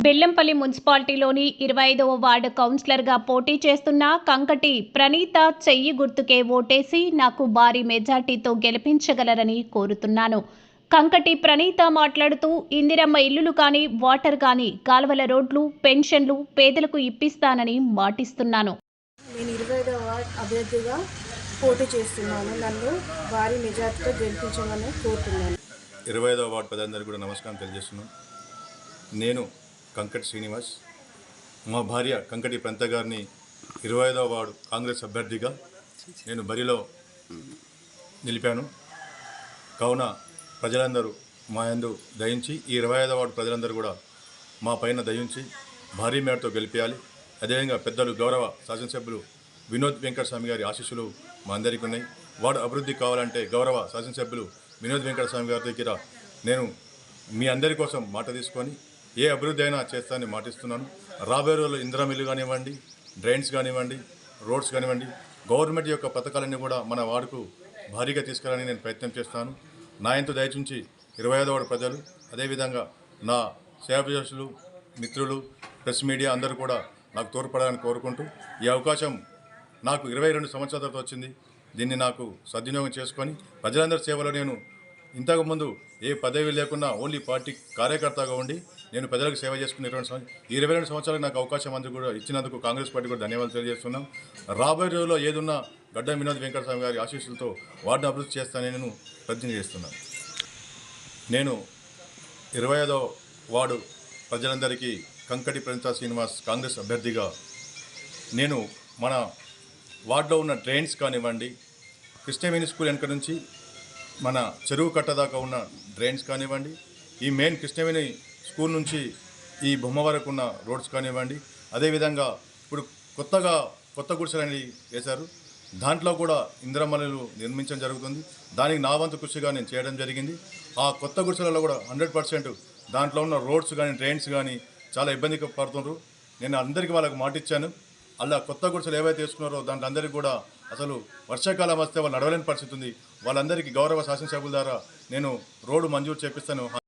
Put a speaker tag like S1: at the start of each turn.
S1: Bellampalli మున్సిపాలిటీలోని 25వ ward కౌన్సిలర్గా పోటీ చేస్తున్న కంకటి ప్రణీత చెయ్యి గుర్తుకే ఓటేసి నాకు భారీ మెజార్టీతో గెలిపించగలరని కోరుతున్నాను. కంకటి ప్రణీత మాట్లాడుతూ ఇందిరమ్మ ఇల్లులు కానీ, వాటర్ కానీ, కాలువల రోడ్లు, పెన్షన్లు పేదలకు ఇప్పిస్తానని మాటిస్తున్నాను.
S2: నేను 25వ వార్డు అభ్యర్థిగా పోటీ చేస్తున్నాను. నన్ను భారీ మెజార్టీతో గెలిపించమని కోరుతున్నాను.
S3: 25వ వార్డు ప్రజలందరికీ కూడా నమస్కారం తెలియజేస్తున్నాను. నేను కంకటి శ్రీనివాస్, మా భార్య కంకటి ప్రణీత గారిని 25వ వార్డు కాంగ్రెస్ అభ్యర్థిగా నేను బరిలో నిలిపాను. కావున ప్రజలందరూ మా యందు దయించి ఈ 25వ వార్డు ప్రజలందరూ కూడా మా పైన దయించి భారీ మేరతో గెలిపేయాలి. అదేవిధంగా పెద్దలు గౌరవ శాసనసభ్యులు వినోద్ వెంకటస్వామి గారి ఆశీస్సులు మా అందరికీ ఉన్నాయి. వార్డు అభివృద్ధి కావాలంటే గౌరవ శాసనసభ్యులు వినోద్ వెంకటస్వామి గారి దగ్గర నేను మీ అందరి కోసం మాట తీసుకొని ఏ అభివృద్ధి అయినా చేస్తానని మాటిస్తున్నాను. రాబోయే రోజుల్లో ఇందిరమ్మ ఇల్లు కానివ్వండి, డ్రైన్స్ కానివ్వండి, రోడ్స్ కానివ్వండి, గవర్నమెంట్ యొక్క పథకాలన్నీ కూడా మన వార్డుకు భారీగా తీసుకురాని నేను ప్రయత్నం చేస్తాను. నా ఎంతో దయచుంచి 25వ వార్డు ప్రజలు, అదేవిధంగా నా సేవకులు, మిత్రులు, ప్రెస్ మీడియా అందరూ కూడా నాకు తోడ్పడాలని కోరుకుంటూ, ఈ అవకాశం నాకు 22 సంవత్సరాల తర్వాత వచ్చింది. దీన్ని నాకు సద్వినియోగం చేసుకొని ప్రజలందరి సేవలో నేను ఇంతకుముందు ఏ పదవి లేకుండా ఓన్లీ పార్టీ కార్యకర్తగా ఉండి నేను ప్రజలకు సేవ చేసుకునే 22 సంవత్సరాలకు నాకు అవకాశం అందరూ కూడా ఇచ్చినందుకు కాంగ్రెస్ పార్టీ కూడా ధన్యవాదాలు తెలియజేస్తున్నాం. రాబోయే రోజుల్లో ఏదున్నా గడ్డ వినోద్ వెంకటస్వామి గారి ఆశీస్సులతో వార్డును అభివృద్ధి చేస్తానని నేను ప్రతిజ్ఞ చేస్తున్నాను. నేను 25వ వార్డు ప్రజలందరికీ కంకటి ప్రణీత శ్రీనివాస్ కాంగ్రెస్ అభ్యర్థిగా నేను మన వార్డులో ఉన్న డ్రైన్స్ కానివ్వండి, కృష్ణవేణి స్కూల్ వెనక నుంచి మన చెరువు కట్ట దాకా ఉన్న డ్రైన్స్ కానివ్వండి, ఈ మెయిన్ కృష్ణవేణి స్కూల్ నుంచి ఈ బొమ్మ వరకు ఉన్న రోడ్స్ కానివ్వండి, అదేవిధంగా ఇప్పుడు కొత్త గుడిసెలని వేశారు. దాంట్లో కూడా ఇందిరమ్మలు నిర్మించడం జరుగుతుంది. దానికి నా వంతు కృషిగా నేను చేయడం జరిగింది. ఆ కొత్త గుడిసెలలో కూడా 100% దాంట్లో ఉన్న రోడ్స్ కానీ, డ్రైన్స్ కానీ చాలా ఇబ్బంది పడుతున్నారు. నేను అందరికీ వాళ్ళకి మాట ఇచ్చాను. అలా కొత్త గుడిసెలు ఏవైతే వేసుకున్నారో దాంట్లో అందరికీ కూడా అసలు వర్షాకాలం వస్తే వాళ్ళు నడవలేని పరిస్థితి ఉంది. వాళ్ళందరికీ గౌరవ శాసనసభ్యుల ద్వారా నేను రోడ్డు మంజూరు చేపిస్తాను.